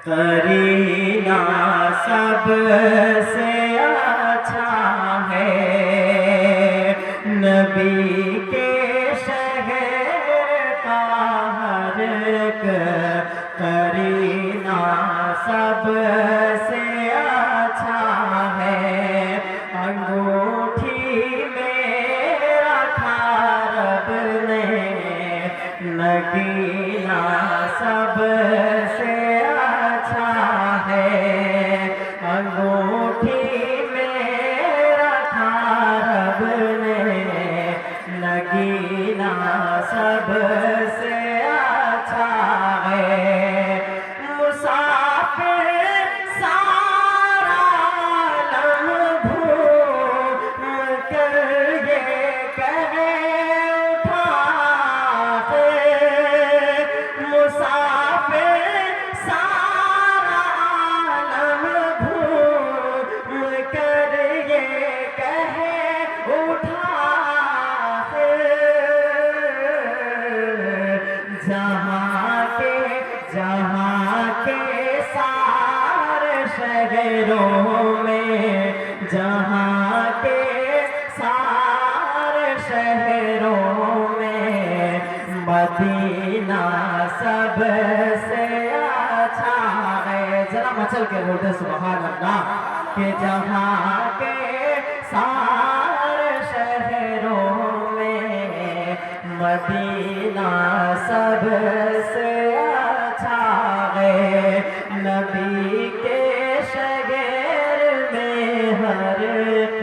قرینہ سب سے اچھا ہے، نبی کے شہر کا ہر ایک قرینہ سب سے اچھا ہے، انگوٹھی میں رکھا رب نے نگینہ سب سے اچھا ہے، انگوٹھی میں رکھا رب نے نگینہ سب سے اچھا ہے، مسافر سارا عالم گھوم کر یہ کہے اٹھا ہے، مسافر سارا عالم گھوم کر یہ کہے اٹھا ہے، جہاں کے سارے شہروں میں، جہاں کے سارے شہروں میں مدینہ سب سے اچھا ہے، ذرا مچل کے بولتے سبحان اللہ، کہ جہاں کے سارے شہروں میں مدینہ سب سے اچھا ہے، نبی کے شہر میں ہر ایک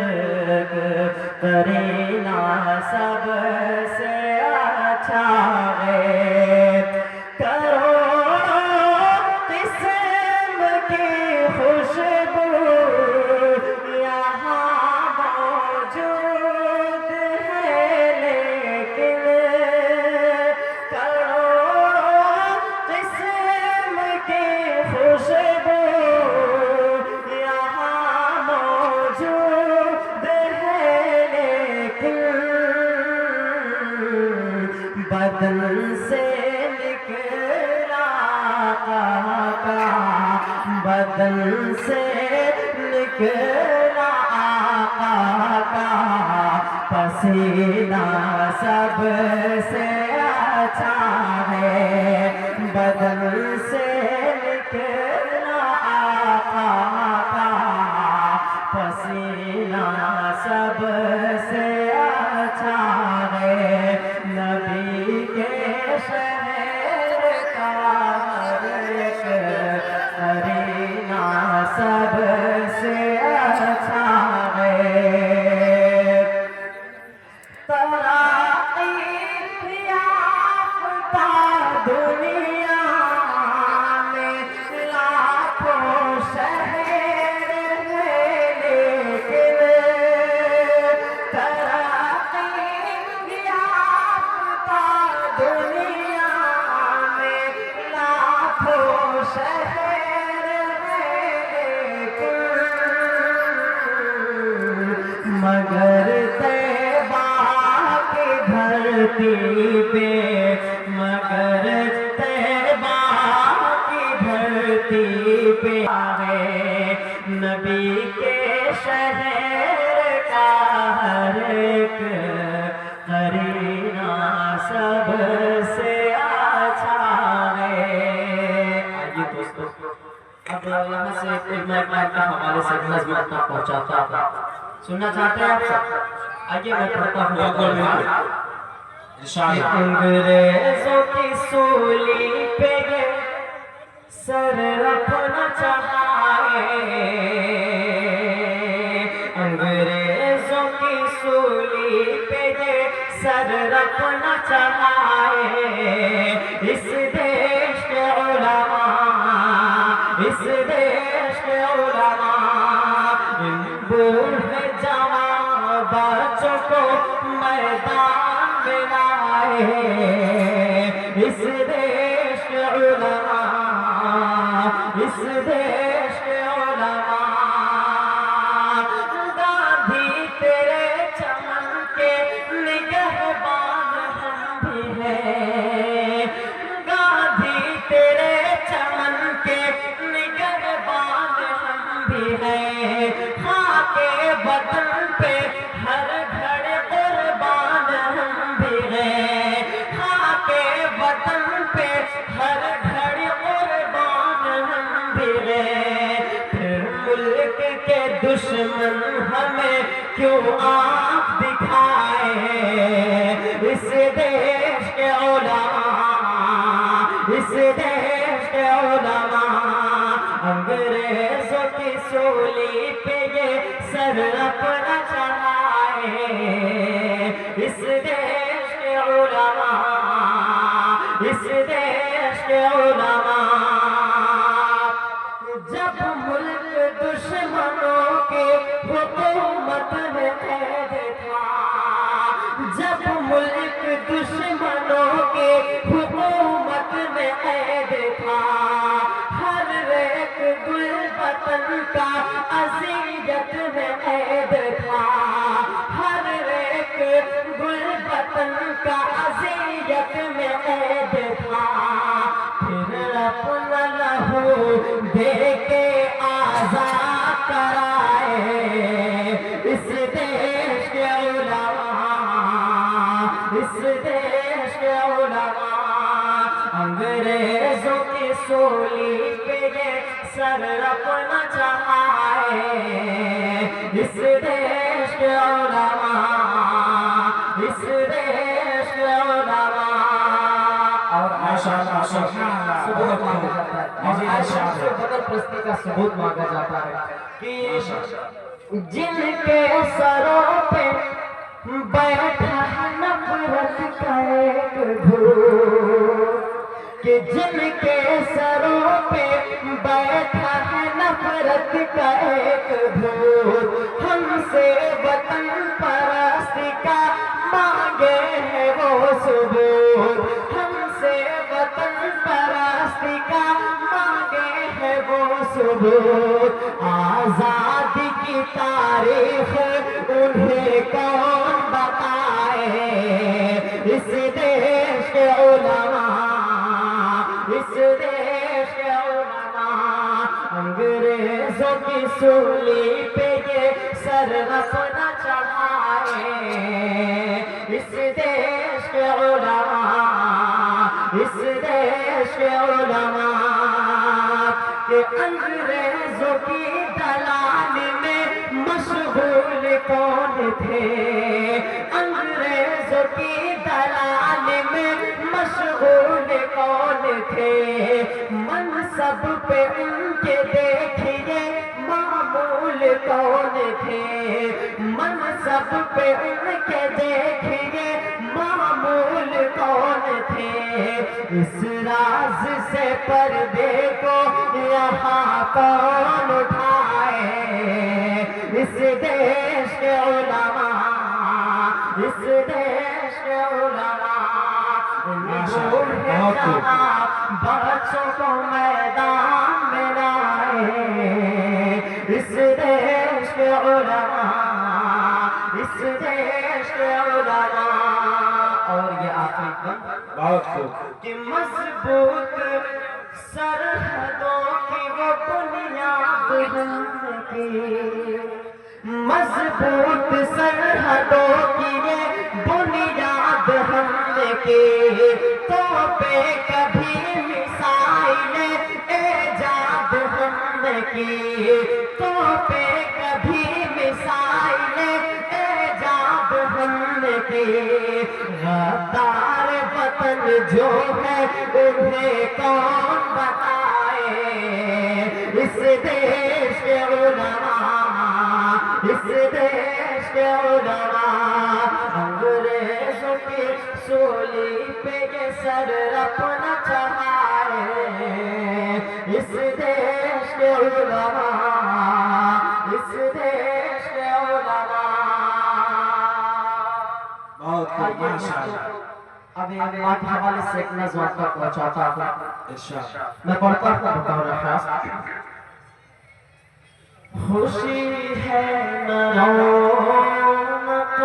قرینہ سب سے اچھا ہے، کروڑوں قسم کی خوشبو یہاں موجود ہے، لیکن کروڑوں قسم کی خوشبو یہاں موجود ہے، لیکن بدن سے نکلا آقا، بدن سے نکلا آقا کا پسینہ سب سے اچھا ہے، بدن سے نکلا آقا کا پسینہ سب سے اچھا ہے، نبی کے شہر کا ہر ایک قرینہ سب سے اچھا ہے، ترقی یافتہ دنیا میں لاکھوں شہر ہیں، لیکن ترقی یافتہ دنیا میں لاکھوں شہر ہیں، لیکن مگر طیبہ کی دھرتی پہ، مگر طیبہ کی دھرتی پہ ہے، نبی کے شہر کا ہر ایک قرینہ سب سے اچھا ہے۔ آئیے دوستو، اب یہاں سے علم اقلام کے حوالے سے نظم تک پہنچاتا تھا، سننا چاہتے ہیں آپ سب؟ آئیے میں پڑھتا ہوں، انگریزوں کی سولی پہ یہ سر رکھنا چاہے، انگریزوں کی سولی پہ یہ سر رکھنا چاہے، اس دیش کے علماء، اس دیش کے علماء، ان بوڑھے جوان بچوں کو میدان میں لائے، اس دیش کے علماء، اس دیش کے علماء، گاندھی تیرے چمن کے نگہبان ہم بھی ہیں، گاندھی تیرے وطن پہ ہر گھڑی قربان ہم بھی گئے، پھر ملک کے دشمن ہمیں کیوں آنکھ دکھائے، اس دیش کے علماء، اس دیش کے علماء انگریزوں کی سولی پہ یہ سر اپنا چڑھائے، اس دیش کے علماء، اس دیش کے علماء جب ملک دشمنوں کی حکومت میں قید تھا، جب ملک دشمنوں کی حکومت میں قید تھا، ہر ایک گل وطن کا اذیت میں قید تھا، ہر ایک گل وطن کا اذیت میں قید تھا، پھر اپنا لہو دے کے آزاد کرائے، اس دیش کے علماء، اس دیش کے علماء انگریزوں کی سولی پہ یہ سر اپنا چڑھائے، اس دیش کے علماء، اس دیش کے علماء اور ثبوت مانگا جاتا ہے، بدل پرستی کا ثبوت مانگا جاتا ہے کہ جن کے سروں پہ بیٹھا نفرت کا ایک بھوت، کہ جن کے سروں پہ بیٹھا ہے نفرت کا ایک بھوت، ہم سے وطن پرستی کا مانگے ہے وہ ثبوت، ہم سے وطن پرستی کا مانگے ہے وہ ثبوت، آزادی کی تاریخ انہیں کون بتائے، اس دیش کے علماء، اس دیش کے علماء انگریزوں کی سولی پہ یہ سر اپنا چڑھائے، اس دیش کے علماء، اس دیش کے علماء کہ انگریزوں کی دلالی میں مشغول کون تھے، انگریزوں کی دلالی میں مشغول کون تھے، منصب پہ ان کے دیکھیے معمول کون تھے، منصب پہ ان کے دیکھیے معمول کون تھے، اس راز سے پردے کو یہاں کون اٹھائے، اس دیش کے علماء، اس دیش کے علماء دور ہے جہاں بچوں کو میدان میں لائے، اس دیش کے علماء، اس دیش کے علماء اور یہ آخری بات کہ مضبوط سرحدوں کی وہ بنیاد ہم کی، مضبوط سرحدوں کی یہ بنیاد ہم کی، تو پہ کبھی میسائل ایجاد ہم کی، تو پہ کبھی میسائل ایجاد ہم کی، غدار وطن جو ہے انہیں کون بتائے، اس دیش کے علماء، اس دیش کے علماء انگریزوں کی سولی پہ یہ سر اپنا چڑھائے، اس دیش کے علماء، اس دیش کے علماء اب ایک حوالے سے ایک نظم آپ تک پہنچاتا ہوں، میں پڑھتا ہوں بطور خاص، خوشی ہے نہ رونق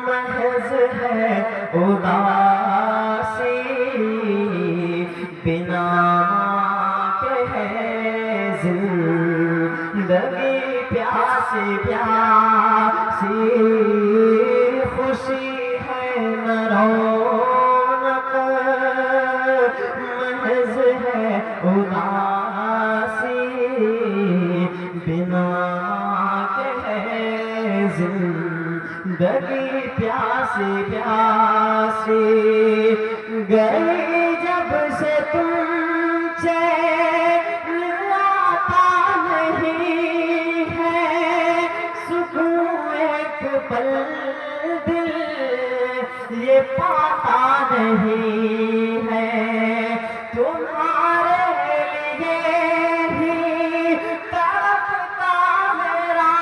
محض ہے اداسی، بنا کے ہے زندگی پیاسی پیاسی، خوشی ہے نہ زندگی پیاسی پیاسی گئی جب سے تم چین لاتا نہیں ہے سکون ایک پل دل یہ پاتا نہیں ہے تمہارے لیے ہی تڑپتا میرا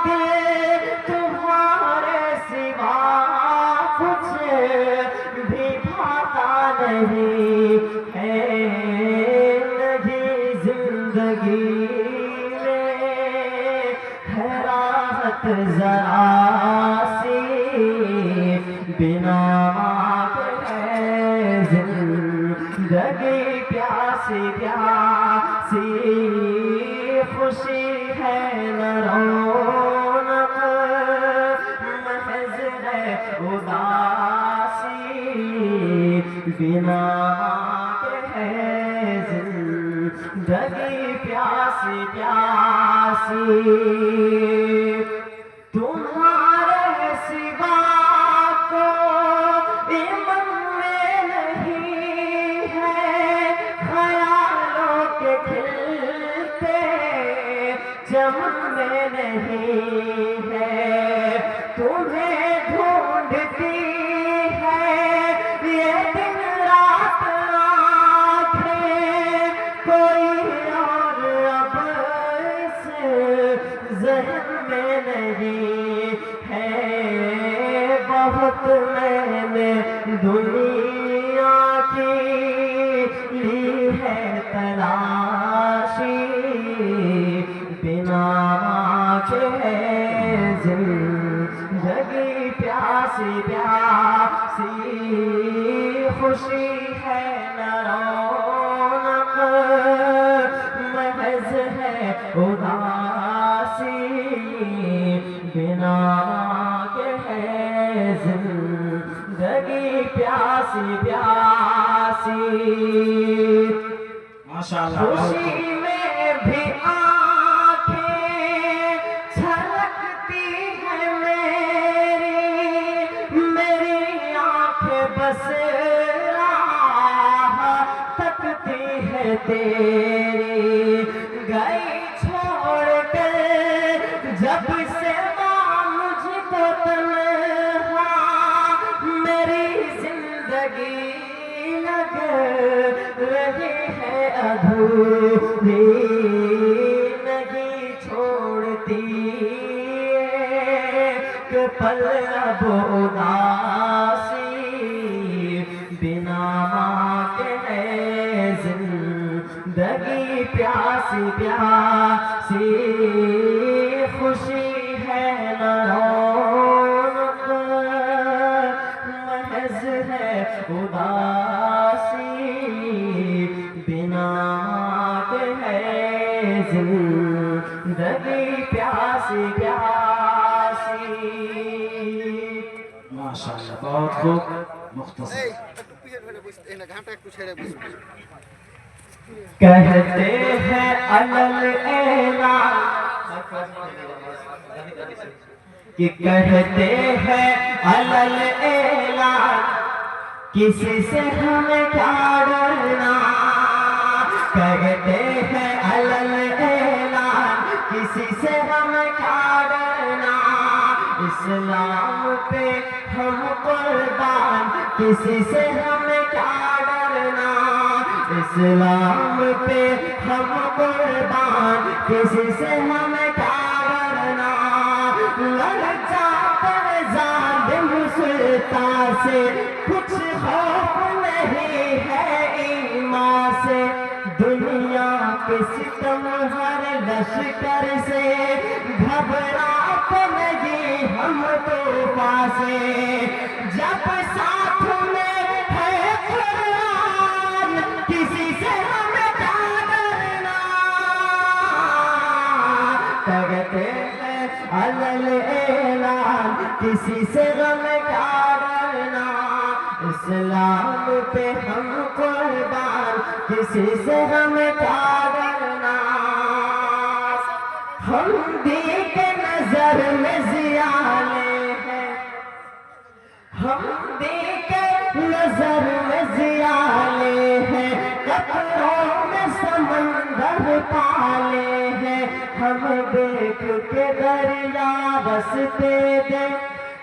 دل تمہارے سوا کچھ بھی بھاتا نہیں ہے نہیں زندگی میں ہے راحت ذرا سی بنا ہے زندگی پیاسی پیاسی خوشی ہے نہ رونق محض ہے اداسی بنا ہے زندگی پیاسی پیاسی تمہارے سوا چمن میں نہیں ہے تمہیں ڈھونڈتی ہے یہ دن رات آنکھیں کوئی اور اب اس ذہن میں نہیں ہے بہت میں نے دنیا کی لی ہے تلاشی بنا ہے زندگی پیاسی پیاسی خوشی ہے نہ رونق محض ہے اداسی بنا ہے زندگی پیاسی پیاسی ماشاءاللہ خوشی میں بھی بس راہ تکتی ہے تیری گئی چھوڑ کر جب سے مجھ کو تنہا میری زندگی لگ رہی ہے ادھوری نہیں چھوڑتی کہ پل اب اداسی بنا کے ہے زندگی پیاسی پیاسی خوشی ہے نہ رونق محض ہے اداسی بنا کے ہے زندگی پیاسی پیاسی ماشاءاللہ بہت خوب مختصر کہتے ہیں علل اعلان کہ کہتے ہیں علل اعلان کسی سے ہمیں کیا ڈرنا کہتے ہیں علل اعلان کسی سے ہمیں کیا ڈرنا اسلام پہ ہم قربان کسی سے ہمیں کیا ڈرنا اسلام پہ ہم قربان کسی سے ہمیں کیا ڈرنا لڑ جاتے ظالم سلطان سے کچھ خوف نہیں ہے ایمان سے دنیا کے ستم ہر لشکر سے گھبراتے نہیں ہم طوفان سے جب ساتھ میں ہے قرآن کسی سے ہمیں کیا ڈرنا کہتے ہیں علل اعلان کسی سے غم کیا ڈرنا اسلام پہ ہم قربان کسی سے ہمیں کیا ڈرنا ہم بھی کے نظر میں زیانے ہیں نظر میں زیالے ہیں، قطروں میں سمندر پالے ہیں، ہم دیکھ کے دریا بستے دیں،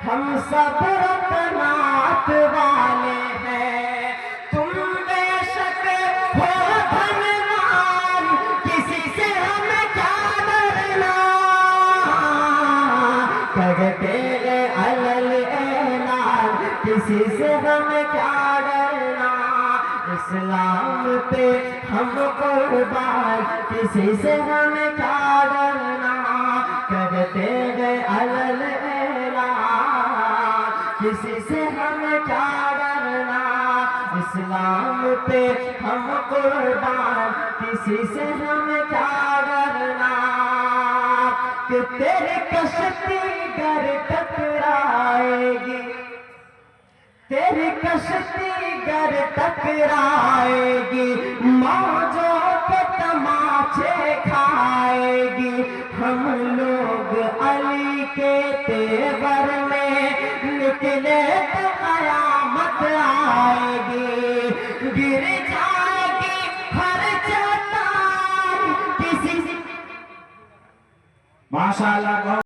ہم سب رکنات والے ہیں۔ تم بے شک ہو دھنوان، کسی سے ہمیں کیا ڈرنا، کرتے ہیں علل اعلان، کسی سے ہمیں کیا ڈرنا، اسلام پہ ہم قربان، کسی سے ہمیں کیا ڈرنا، کرتے ہیں علل اعلان، کسی سے ہمیں کیا ڈرنا، اسلام پہ ہم قربان، کسی سے ہمیں کیا ڈرنا، کہ تیری کشتی گر ٹکرائے گی، تیری کشتی گر ٹکرائے گی، موجوں کے تماچے کھائے گی، ہم لوگ علی کے تیور میں نکلے تو قیامت آئے گی، گر جائے گی ہر چٹان کسی ماشاءاللہ